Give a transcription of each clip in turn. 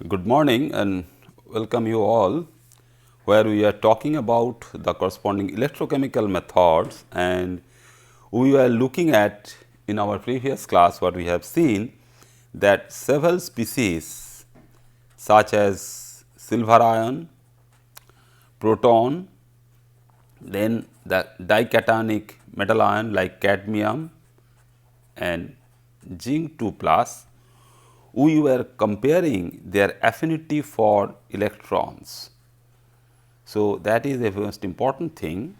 Good morning and welcome you all, where we are talking about the corresponding electrochemical methods, and we were looking at in our previous class what we have seen that several species such as silver ion, proton, then the dicationic metal ion like cadmium and zinc 2 plus, we were comparing their affinity for electrons. So, that is a most important thing.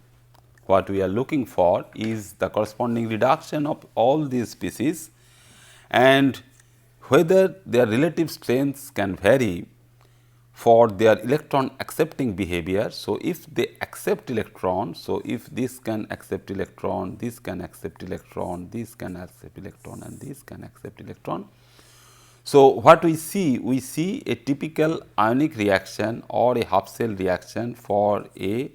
What we are looking for is the corresponding reduction of all these species and whether their relative strengths can vary for their electron accepting behavior. So, if they accept electron, so if this can accept electron, this can accept electron, this can accept electron and this can accept electron. So, what we see a typical ionic reaction or a half cell reaction for a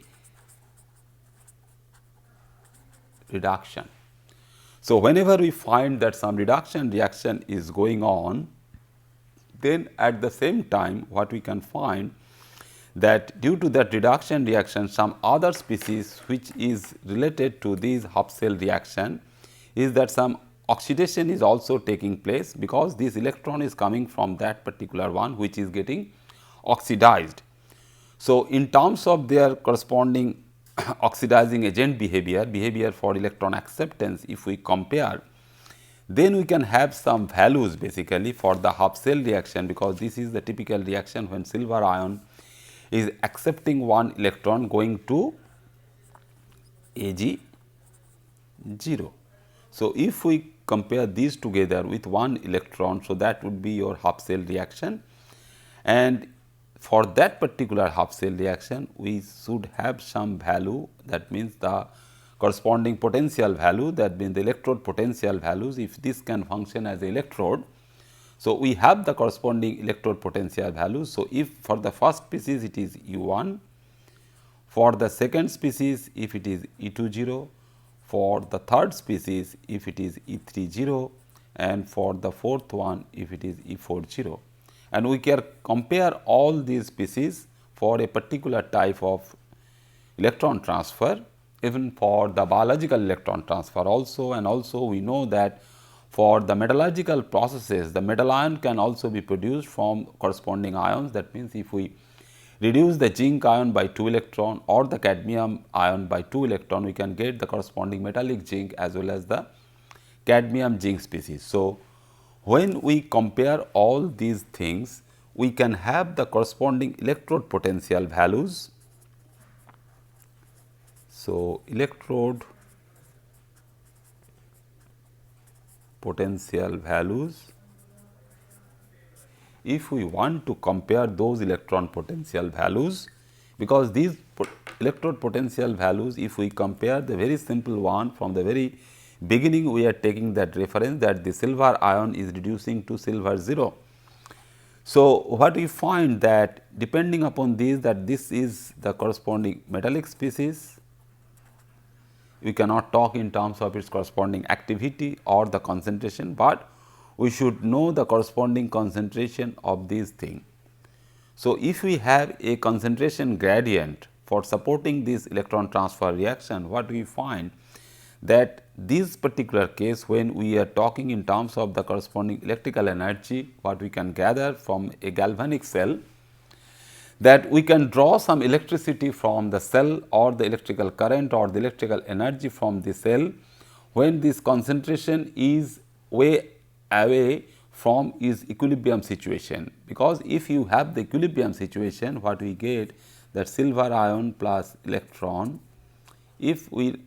reduction. So, whenever we find that some reduction reaction is going on, then at the same time what we can find that due to that reduction reaction some other species which is related to this half cell reaction is that some oxidation is also taking place, because this electron is coming from that particular one which is getting oxidized. So, in terms of their corresponding oxidizing agent behavior for electron acceptance, if we compare, then we can have some values basically for the half cell reaction, because this is the typical reaction when silver ion is accepting one electron going to Ag 0. So, if we compare these together with one electron, so that would be your half cell reaction, and for that particular half cell reaction we should have some value, that means the corresponding potential value, that means the electrode potential values, if this can function as an electrode. So, we have the corresponding electrode potential values. So, if for the first species it is E1, for the second species if it is E20, for the third species if it is E30, and for the fourth one if it is E40. And we can compare all these species for a particular type of electron transfer, even for the biological electron transfer also. And also we know that for the metallurgical processes, the metal ion can also be produced from corresponding ions. That means, if we reduce the zinc ion by 2 electron or the cadmium ion by 2 electron, we can get the corresponding metallic zinc as well as the cadmium zinc species. So, when we compare all these things, we can have the corresponding electrode potential values. So, electrode potential values, if we want to compare those electron potential values, because these electrode potential values, if we compare the very simple one from the very beginning, we are taking that reference that the silver ion is reducing to silver 0. So, what we find that depending upon this, that this is the corresponding metallic species, we cannot talk in terms of its corresponding activity or the concentration, but we should know the corresponding concentration of these things. So, if we have a concentration gradient for supporting this electron transfer reaction, what we find that this particular case, when we are talking in terms of the corresponding electrical energy, what we can gather from a galvanic cell, that we can draw some electricity from the cell or the electrical current or the electrical energy from the cell when this concentration is way away from its equilibrium situation. Because if you have the equilibrium situation, what we get, that silver ion plus electron, if we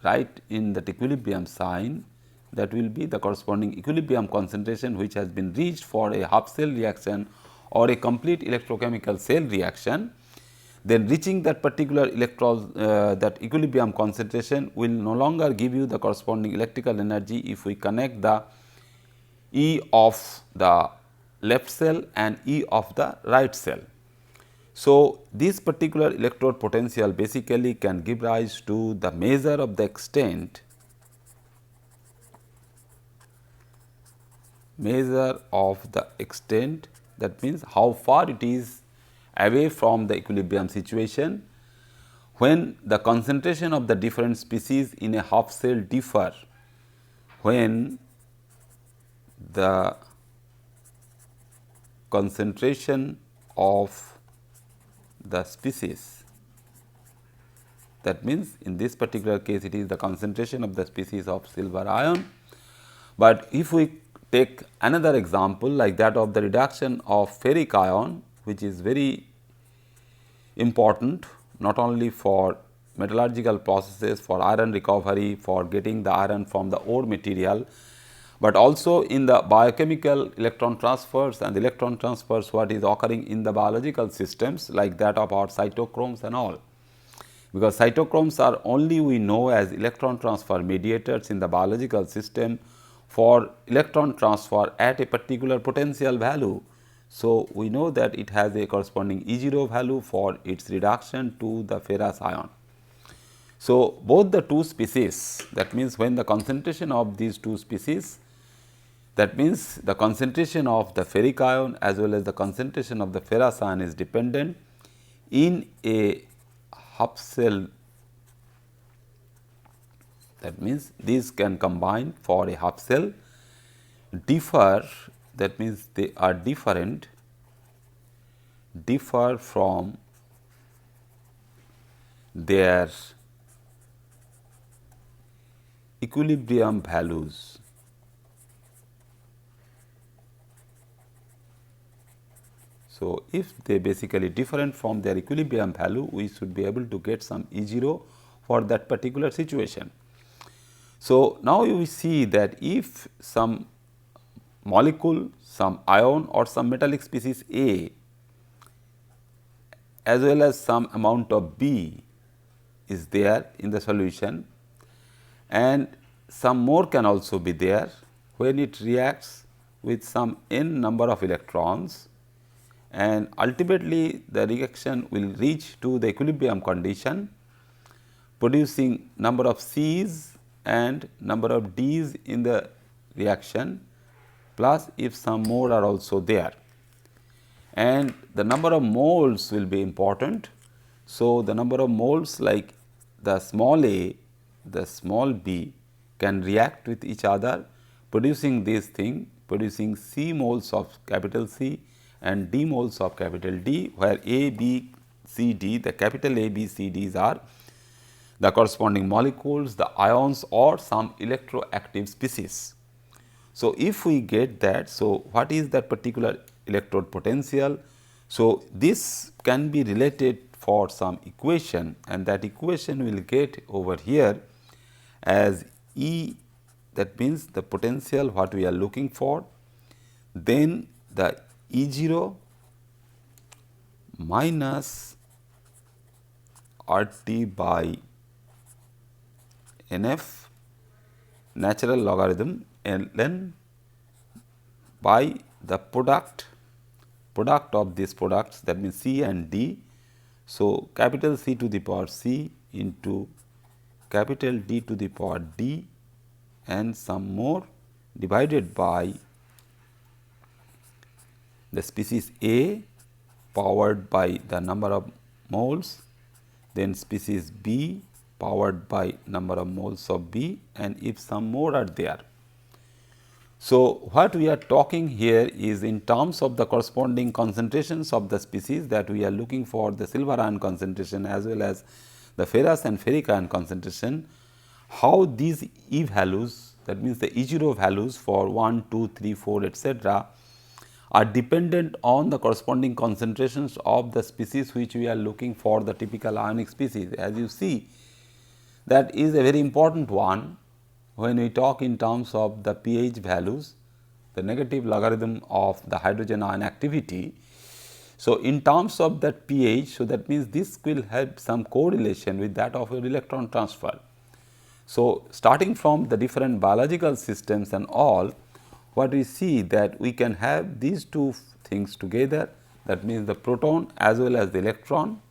write in that equilibrium sign, that will be the corresponding equilibrium concentration which has been reached for a half cell reaction or a complete electrochemical cell reaction. Then reaching that particular that equilibrium concentration will no longer give you the corresponding electrical energy if we connect the E of the left cell and E of the right cell. So, this particular electrode potential basically can give rise to the measure of the extent that means how far it is away from the equilibrium situation when the concentration of the different species in a half cell differ, when the concentration of the species, that means in this particular case it is the concentration of the species of silver ion. But if we take another example like that of the reduction of ferric ion, which is very important not only for metallurgical processes, for iron recovery, for getting the iron from the ore material, but also in the biochemical electron transfers and electron transfers what is occurring in the biological systems like that of our cytochromes and all. Because cytochromes are only we know as electron transfer mediators in the biological system for electron transfer at a particular potential value. So, we know that it has a corresponding E0 value for its reduction to the ferrous ion. So, both the two species, that means when the concentration of these two species, that means the concentration of the ferric ion as well as the concentration of the ferrous ion is dependent in a half cell, that means these can combine for a half cell, differ, that means they are different, differ from their equilibrium values. So, if they basically different from their equilibrium value, we should be able to get some E0 for that particular situation. So, now you will see that if some molecule, some ion or some metallic species A as well as some amount of B is there in the solution and some more can also be there when it reacts with some n number of electrons, and ultimately the reaction will reach to the equilibrium condition producing number of C's and number of D's in the reaction, plus if some more are also there, and the number of moles will be important. So, the number of moles like the small a, the small b can react with each other producing this thing, producing C moles of capital C and D moles of capital D, where A, B, C, D, the capital A, B, C, D's are the corresponding molecules, the ions or some electroactive species. So, if we get that, so what is that particular electrode potential? So, this can be related for some equation, and that equation will get over here as E, that means the potential what we are looking for, then the E0 minus RT by NF natural logarithm ln by the product of these products, that means C and D. So, capital C to the power C into capital D to the power D and some more divided by the species A powered by the number of moles, then species B powered by number of moles of B, and if some more are there. So, what we are talking here is in terms of the corresponding concentrations of the species that we are looking for the silver ion concentration as well as the ferrous and ferric ion concentration, how these E values, that means the E0 values for 1, 2, 3, 4 etc. are dependent on the corresponding concentrations of the species which we are looking for, the typical ionic species. As you see, that is a very important one when we talk in terms of the pH values, the negative logarithm of the hydrogen ion activity. So, in terms of that pH, so that means this will have some correlation with that of your electron transfer. So, starting from the different biological systems and all, what we see that we can have these two things together, that means the proton as well as the electron,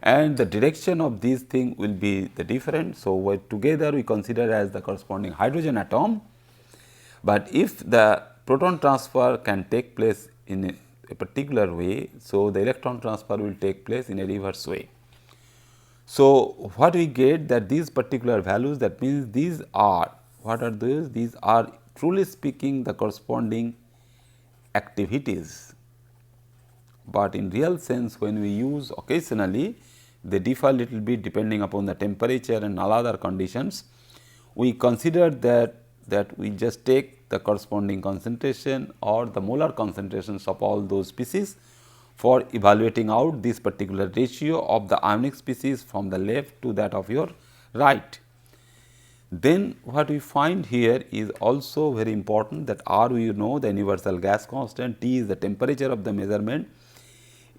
and the direction of these things will be the different. So, together we consider as the corresponding hydrogen atom, but if the proton transfer can take place in a particular way. So, the electron transfer will take place in a reverse way. So, what we get that these particular values, that means these are, what are these? These are truly speaking the corresponding activities, but in real sense when we use occasionally they differ little bit depending upon the temperature and all other conditions. We consider that we just take the corresponding concentration or the molar concentrations of all those species for evaluating out this particular ratio of the ionic species from the left to that of your right. Then what we find here is also very important, that R we know the universal gas constant, T is the temperature of the measurement,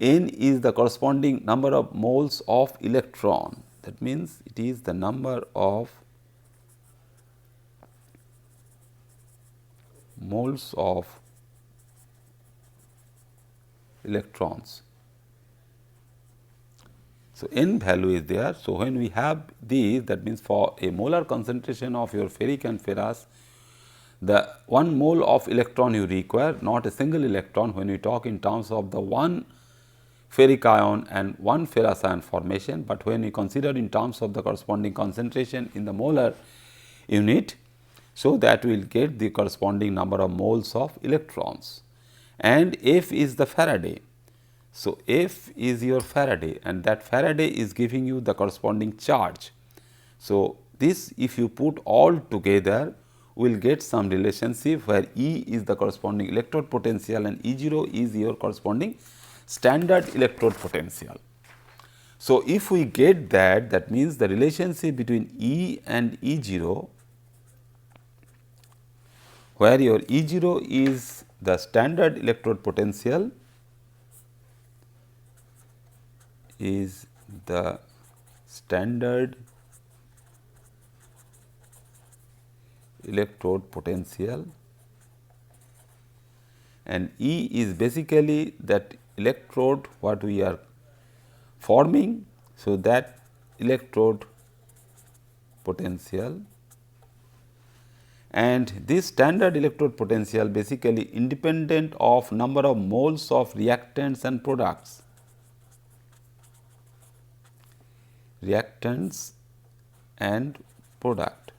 N is the corresponding number of moles of electron. That means, it is the number of moles of electrons. So, N value is there. So, when we have these, that means for a molar concentration of your ferric and ferrous, the 1 mole of electron you require, not a single electron, when we talk in terms of the 1 ferric ion and 1 ferrous ion formation, but when we consider in terms of the corresponding concentration in the molar unit, so that we will get the corresponding number of moles of electrons, and F is the Faraday. So, F is your Faraday, and that Faraday is giving you the corresponding charge. So, this if you put all together, we will get some relationship where E is the corresponding electrode potential and E0 is your corresponding standard electrode potential. So, if we get that, that means the relationship between E and E0, where your E0 is the standard electrode potential, is the standard electrode potential, and E is basically that electrode what we are forming. So, that electrode potential, and this standard electrode potential basically independent of number of moles of reactants and products. Reactants and product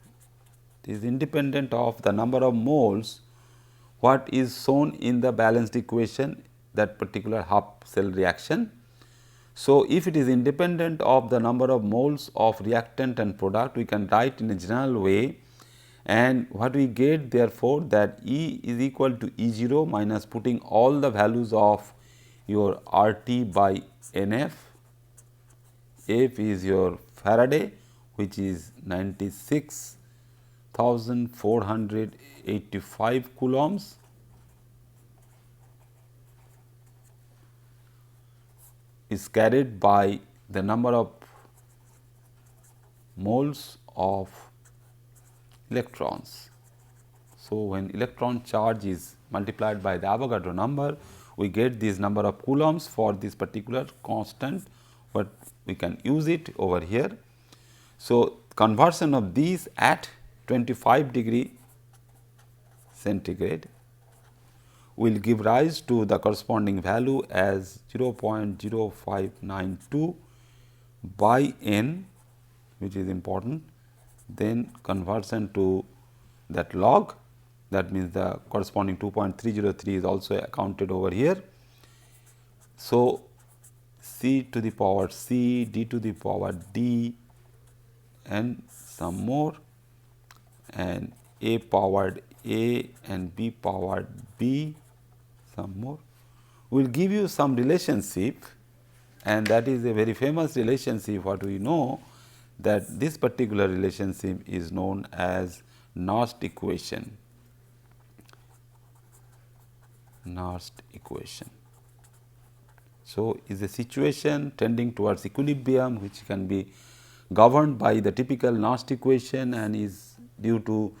is independent of the number of moles what is shown in the balanced equation, that particular half cell reaction. So, if it is independent of the number of moles of reactant and product, we can write in a general way, and what we get therefore that E is equal to E0 minus putting all the values of your RT by NF. F is your Faraday, which is 96,485 coulombs, is carried by the number of moles of electrons. So, when electron charge is multiplied by the Avogadro number, we get this number of coulombs for this particular constant, but we can use it over here. So, conversion of these at 25 degree centigrade will give rise to the corresponding value as 0.0592 by N, which is important. Then conversion to that log, that means the corresponding 2.303 is also accounted over here. So, C to the power C, D to the power D, and some more, and A powered A and B powered B, some more, will give you some relationship, and that is a very famous relationship. What we know, that this particular relationship is known as Nernst equation. Nernst equation. So, is a situation tending towards equilibrium, which can be governed by the typical Nernst equation, and is due to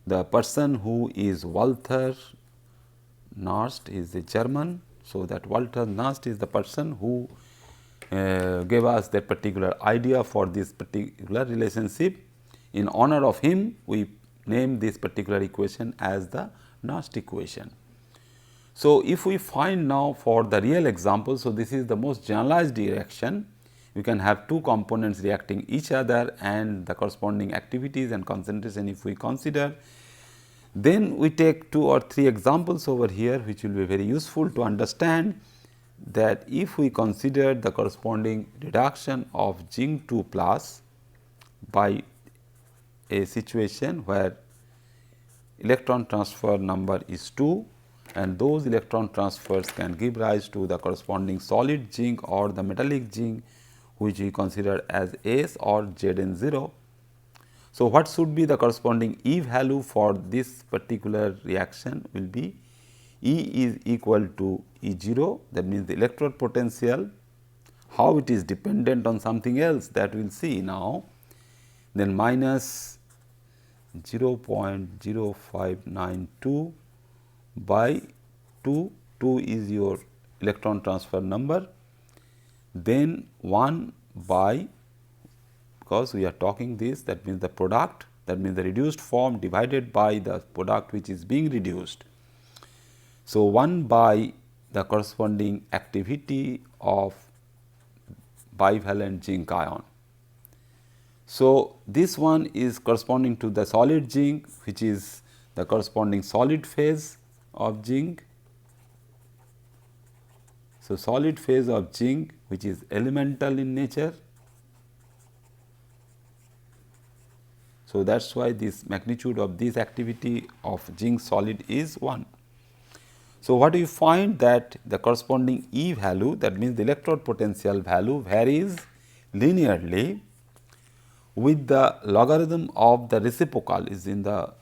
the person who is Walther Nernst, is a German. So, that Walther Nernst is the person who gave us that particular idea for this particular relationship. In honor of him, we name this particular equation as the Nernst equation. So, if we find now for the real example, so this is the most generalized reaction. We can have two components reacting each other and the corresponding activities and concentration if we consider. Then we take 2 or 3 examples over here which will be very useful to understand that if we consider the corresponding reduction of zinc 2 plus by a situation where electron transfer number is 2 and those electron transfers can give rise to the corresponding solid zinc or the metallic zinc which we consider as S or Zn0. So, what should be the corresponding E value for this particular reaction will be E is equal to E0, that means the electrode potential. How it is dependent on something else, that we will see now, then minus 0.0592 by 2, 2 is your electron transfer number, then 1 by, because we are talking this, that means the product, that means the reduced form divided by the product which is being reduced. So, 1 by the corresponding activity of bivalent zinc ion. So, this one is corresponding to the solid zinc which is the corresponding solid phase of zinc. So, solid phase of zinc which is elemental in nature. So, that is why this magnitude of this activity of zinc solid is 1. So, what you find that the corresponding E value, that means the electrode potential value, varies linearly with the logarithm of the reciprocal is in the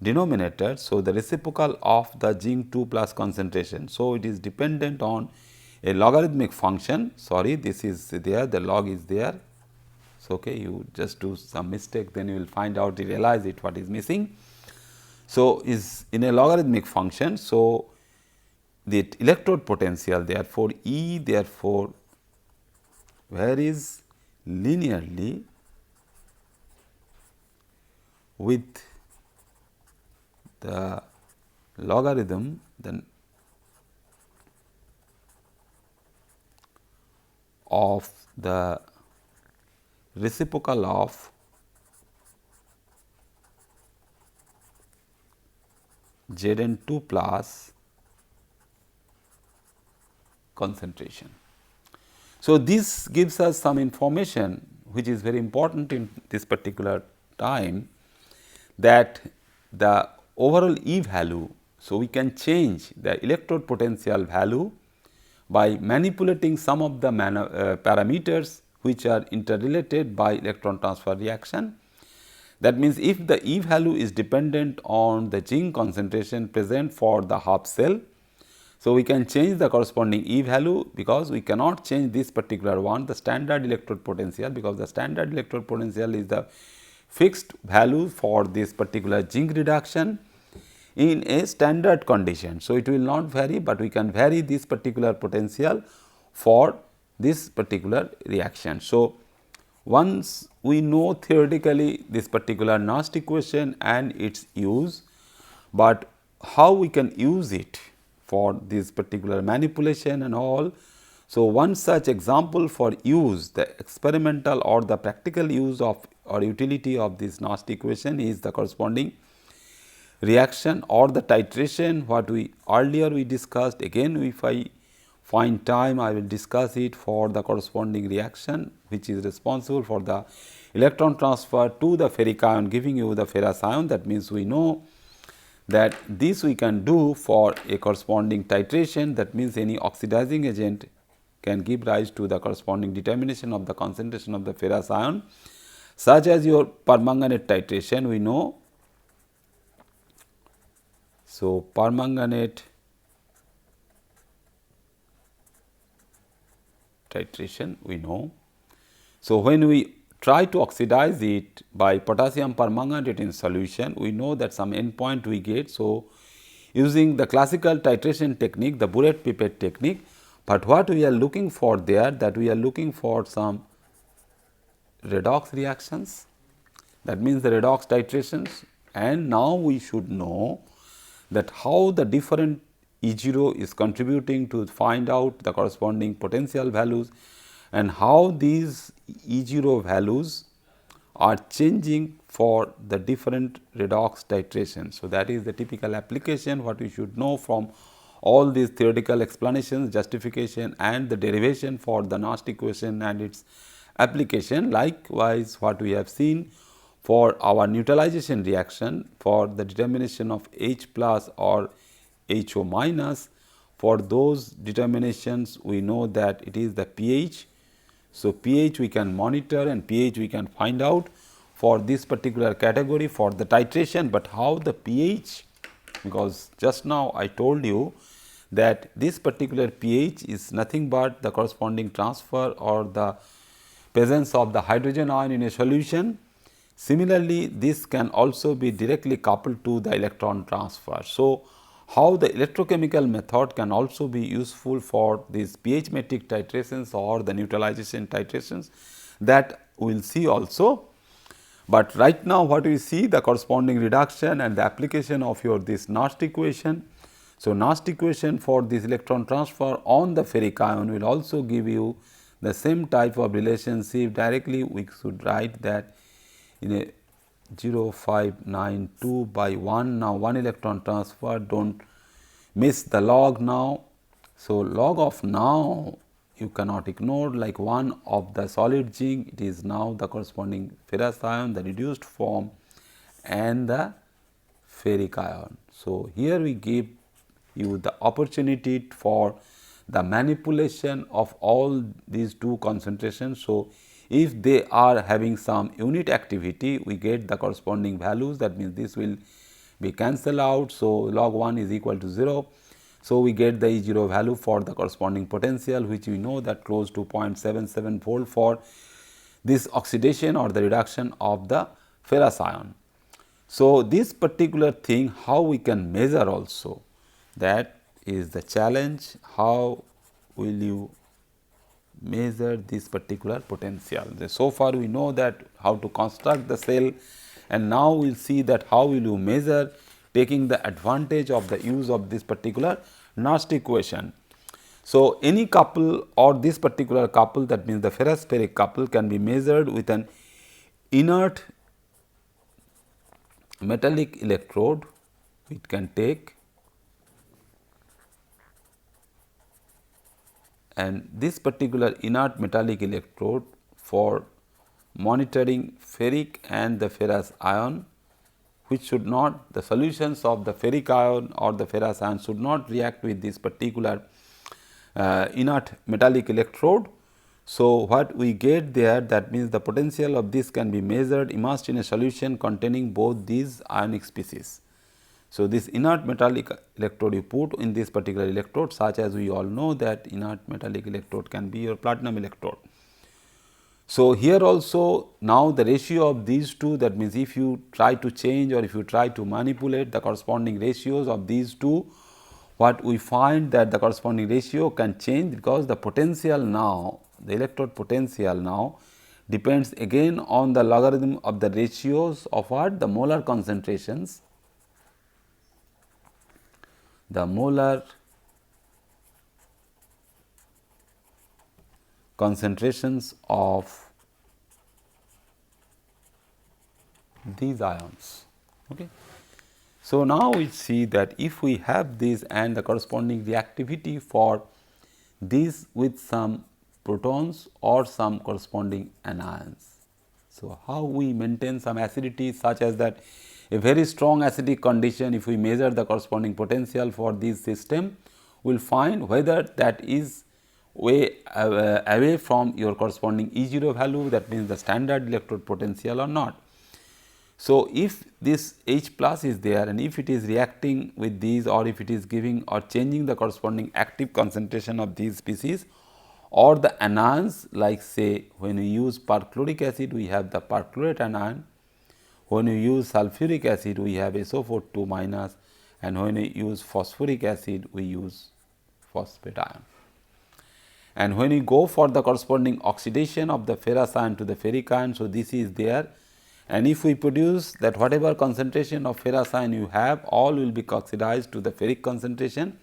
denominator. So, the reciprocal of the zinc 2 plus concentration. So, it is dependent on a logarithmic function, sorry, this is there, the log is there. So, okay, you just do some mistake, then you will find out, you realize it what is missing. So, is in a logarithmic function. So, the electrode potential therefore, E therefore varies linearly with the logarithm then of the reciprocal of Zn2 plus concentration. So, this gives us some information which is very important in this particular time, that the overall E value. So, we can change the electrode potential value by manipulating some of the parameters which are interrelated by electron transfer reaction. That means, if the E value is dependent on the zinc concentration present for the half cell, so we can change the corresponding E value, because we cannot change this particular one, the standard electrode potential, because the standard electrode potential is the fixed value for this particular zinc reduction in a standard condition. So, it will not vary, but we can vary this particular potential for this particular reaction. So, once we know theoretically this particular Nernst equation and its use, but how we can use it for this particular manipulation and all. So, one such example for use, the experimental or the practical use of or utility of this Nernst equation is the corresponding reaction or the titration, what we earlier we discussed. Again, if I find time, I will discuss it for the corresponding reaction which is responsible for the electron transfer to the ferric ion, giving you the ferrous ion. That means, we know that this we can do for a corresponding titration. That means, any oxidizing agent can give rise to the corresponding determination of the concentration of the ferrous ion, such as your permanganate titration we know. So, permanganate titration we know. So, when we try to oxidize it by potassium permanganate in solution, we know that some endpoint we get. So, using the classical titration technique, the burette pipette technique, but what we are looking for there, that we are looking for some redox reactions, that means the redox titrations. And now we should know that how the different E0 is contributing to find out the corresponding potential values and how these E0 values are changing for the different redox titrations. So, that is the typical application what we should know from all these theoretical explanations, justification and the derivation for the Nernst equation and its application. Likewise, what we have seen for our neutralization reaction for the determination of H plus or HO minus, for those determinations we know that it is the pH. So, pH we can monitor and pH we can find out for this particular category for the titration, but how the pH, because just now I told you that this particular pH is nothing but the corresponding transfer or the presence of the hydrogen ion in a solution. Similarly, this can also be directly coupled to the electron transfer. So, how the electrochemical method can also be useful for these pH metric titrations or the neutralization titrations, that we will see also. But right now what we see the corresponding reduction and the application of your this Nernst equation. So, Nernst equation for this electron transfer on the ferric ion will also give you the same type of relationship. Directly we should write that in a 0.592 by 1. Now, 1 electron transfer, do not miss the log now. So, log of now you cannot ignore, like 1 of the solid zinc, it is now the corresponding ferrous ion, the reduced form and the ferric ion. So, here we give you the opportunity for the manipulation of all these two concentrations. So, if they are having some unit activity, we get the corresponding values, that means this will be cancelled out. So, log 1 is equal to 0. So, we get the E0 value for the corresponding potential, which we know that close to 0.77 volt for this oxidation or the reduction of the ferrous ion. So, this particular thing how we can measure also, that is the challenge. How will you measure this particular potential? So far we know that how to construct the cell, and now we will see that how will you measure taking the advantage of the use of this particular Nernst equation. So, any couple or this particular couple, that means the ferrous ferric couple, can be measured with an inert metallic electrode. It can take, and this particular inert metallic electrode for monitoring ferric and the ferrous ion, which should not, the solutions of the ferric ion or the ferrous ion should not react with this particular inert metallic electrode. So, what we get there, that means the potential of this can be measured immersed in a solution containing both these ionic species. So, this inert metallic electrode you put in this particular electrode, such as we all know that inert metallic electrode can be your platinum electrode. So, here also now the ratio of these two, that means if you try to change or if you try to manipulate the corresponding ratios of these two, what we find that the corresponding ratio can change, because the potential now, the electrode potential now depends again on the logarithm of the ratios of what, the molar concentrations, the molar concentrations of these ions. Okay. So, now we see that if we have this and the corresponding reactivity for these with some protons or some corresponding anions. So, how we maintain some acidity, such as that a very strong acidic condition, if we measure the corresponding potential for this system, we will find whether that is way away from your corresponding E0 value, that means the standard electrode potential or not. So, if this H plus is there and if it is reacting with these, or if it is giving or changing the corresponding active concentration of these species or the anions, like say when we use perchloric acid we have the perchlorate anion, when we use sulfuric acid we have SO4 2 minus, and when we use phosphoric acid we use phosphate ion. And when we go for the corresponding oxidation of the ferrous ion to the ferric ion, so this is there. And if we produce that whatever concentration of ferrous ion you have, all will be oxidized to the ferric concentration.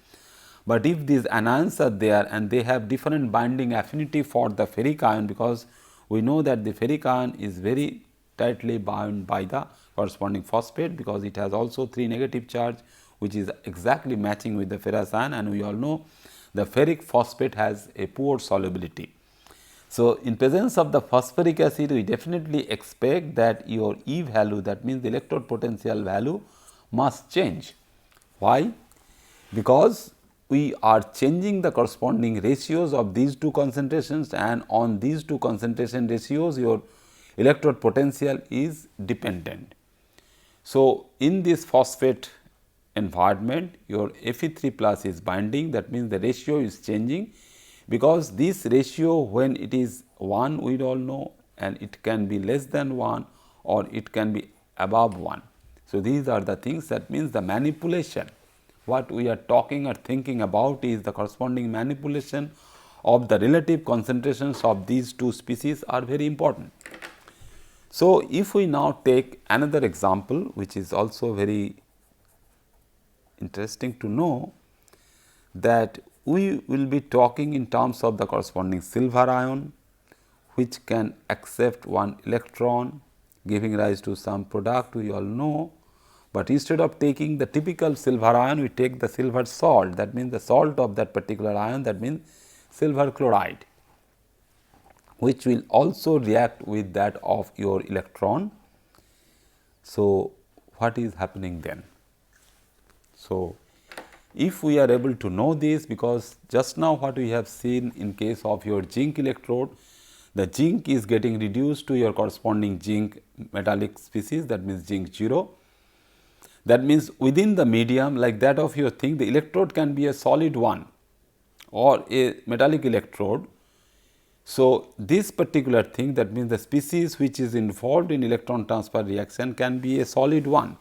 But if these anions are there and they have different binding affinity for the ferric ion, because we know that the ferric ion is very tightly bound by the corresponding phosphate, because it has also 3 negative charge, which is exactly matching with the ferrous ion, and we all know the ferric phosphate has a poor solubility. So, in presence of the phosphoric acid, we definitely expect that your E value, that means the electrode potential value, must change. Why? Because we are changing the corresponding ratios of these two concentrations, and on these two concentration ratios your electrode potential is dependent. So, in this phosphate environment your Fe3 plus is binding, that means the ratio is changing, because this ratio when it is 1 we all know, and it can be less than 1 or it can be above 1. So, these are the things, that means the manipulation what we are talking or thinking about is the corresponding manipulation of the relative concentrations of these two species are very important. So, if we now take another example which is also very interesting to know, that we will be talking in terms of the corresponding silver ion which can accept one electron, giving rise to some product we all know. But instead of taking the typical silver ion, we take the silver salt, that means the salt of that particular ion, that means silver chloride, which will also react with that of your electron. So, what is happening then? So, if we are able to know this, because just now what we have seen in case of your zinc electrode, the zinc is getting reduced to your corresponding zinc metallic species, that means zinc 0. That means within the medium like that of your thing, the electrode can be a solid one or a metallic electrode. So, this particular thing, that means the species which is involved in electron transfer reaction can be a solid one.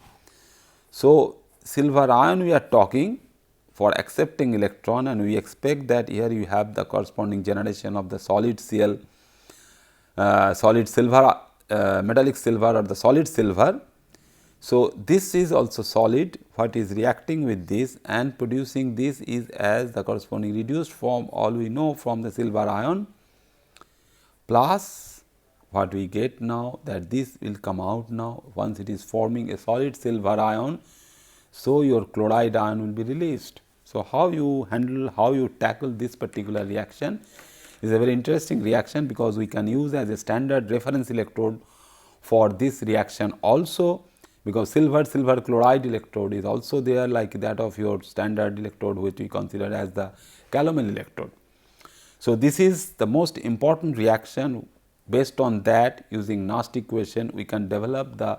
So, silver ion we are talking for accepting electron, and we expect that here you have the corresponding generation of the solid Cl, solid silver, metallic silver or the solid silver. So, this is also solid, what is reacting with this and producing this is as the corresponding reduced form, all we know from the silver ion, plus what we get now, that this will come out now once it is forming a solid silver ion. So, your chloride ion will be released. So, how you handle, how you tackle this particular reaction is a very interesting reaction, because we can use as a standard reference electrode for this reaction also, because silver chloride electrode is also there like that of your standard electrode which we consider as the calomel electrode. So, this is the most important reaction. Based on that, using Nernst equation we can develop the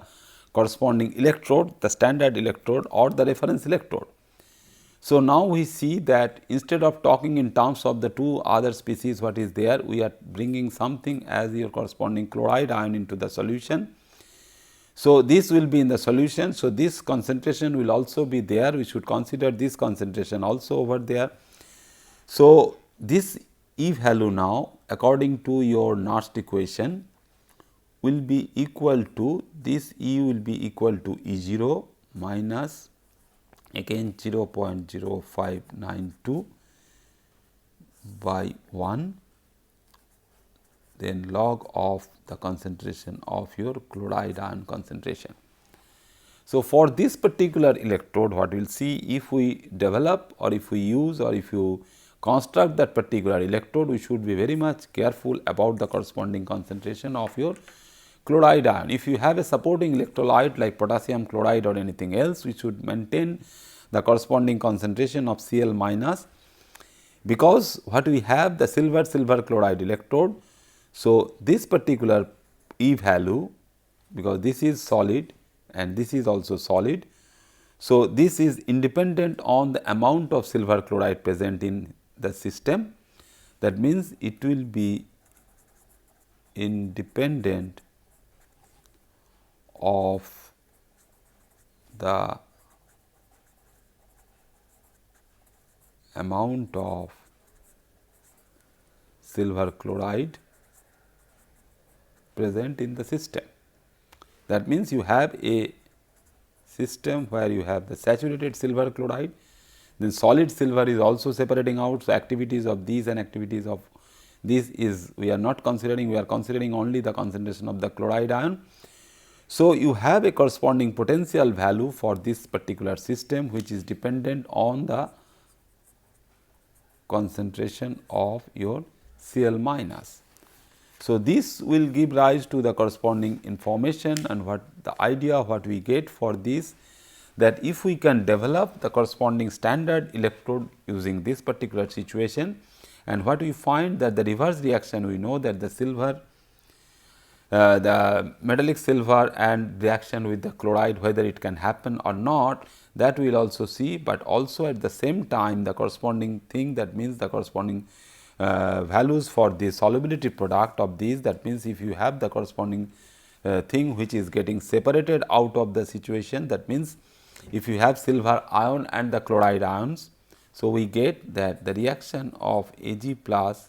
corresponding electrode, the standard electrode or the reference electrode. So, now we see that instead of talking in terms of the two other species what is there, we are bringing something as your corresponding chloride ion into the solution. So, this will be in the solution. So, this concentration will also be there, we should consider this concentration also over there. So, this E value now according to your Nernst equation will be equal to, this E will be equal to E 0 minus again 0.0592 by 1, then log of the concentration of your chloride ion concentration. So, for this particular electrode what we will see, if we develop or if we use or if you construct that particular electrode, we should be very much careful about the corresponding concentration of your chloride ion. If you have a supporting electrolyte like potassium chloride or anything else, we should maintain the corresponding concentration of Cl minus, because what we have the silver chloride electrode. So, this particular E value, because this is solid and this is also solid. So, this is independent on the amount of silver chloride present in the system. That means, it will be independent of the amount of silver chloride present in the system. That means, you have a system where you have the saturated silver chloride. Then solid silver is also separating out. So, activities of these and activities of this is we are not considering, we are considering only the concentration of the chloride ion. So, you have a corresponding potential value for this particular system, which is dependent on the concentration of your Cl minus. So, this will give rise to the corresponding information, and what the idea what we get for this, that if we can develop the corresponding standard electrode using this particular situation, and what we find that the reverse reaction, we know that the silver, the metallic silver and reaction with the chloride, whether it can happen or not, that we will also see, but also at the same time the corresponding thing, that means the corresponding values for the solubility product of these, that means if you have the corresponding thing which is getting separated out of the situation, that means if you have silver ion and the chloride ions. So, we get that the reaction of Ag plus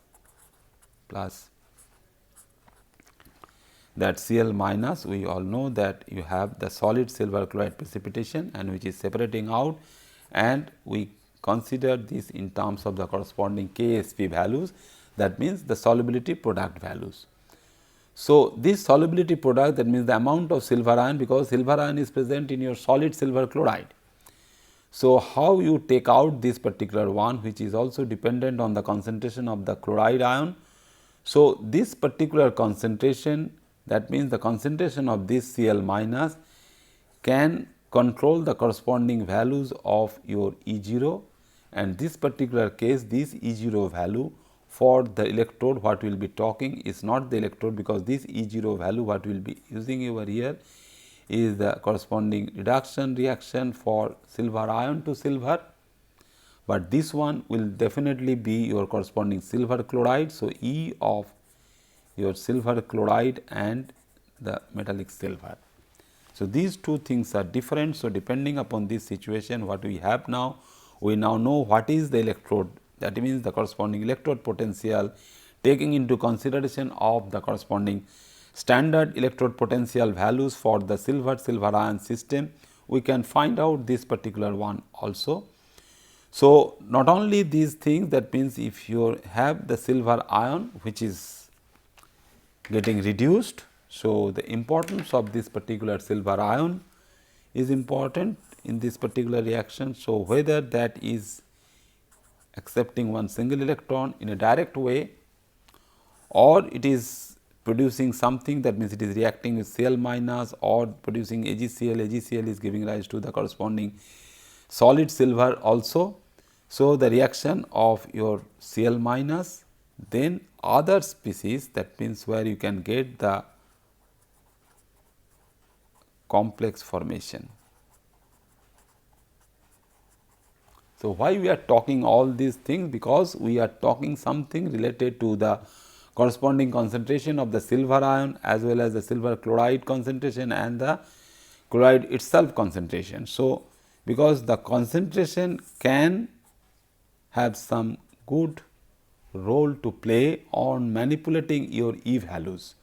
that Cl minus, we all know that you have the solid silver chloride precipitation and which is separating out, and we consider this in terms of the corresponding Ksp values, that means the solubility product values. So, this solubility product, that means the amount of silver ion, because silver ion is present in your solid silver chloride. So, how you take out this particular one, which is also dependent on the concentration of the chloride ion. So, this particular concentration, that means the concentration of this Cl minus can control the corresponding values of your E0, and this particular case, this E0 value for the electrode what we will be talking is not the electrode, because this E0 value what we will be using over here is the corresponding reduction reaction for silver ion to silver, but this one will definitely be your corresponding silver chloride. So, E of your silver chloride and the metallic silver. So, these two things are different. So, depending upon this situation what we have now, we now know what is the electrode, that means the corresponding electrode potential, taking into consideration of the corresponding standard electrode potential values for the silver ion system, we can find out this particular one also. So, not only these things, that means if you have the silver ion which is getting reduced. So, the importance of this particular silver ion is important in this particular reaction. So, whether that is accepting one single electron in a direct way, or it is producing something, that means it is reacting with Cl minus or producing AgCl, AgCl is giving rise to the corresponding solid silver also. So, the reaction of your Cl minus, then other species, that means where you can get the complex formation. So, why we are talking all these things? Because we are talking something related to the corresponding concentration of the silver ion as well as the silver chloride concentration and the chloride itself concentration. So, because the concentration can have some good role to play on manipulating your E values.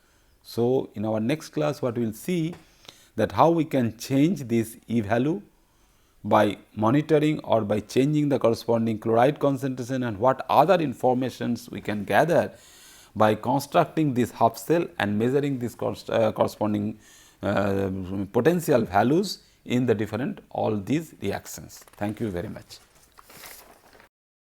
So, in our next class what we will see that how we can change this E value by monitoring or by changing the corresponding chloride concentration, and what other informations we can gather by constructing this half cell and measuring this corresponding potential values in the different all these reactions. Thank you very much.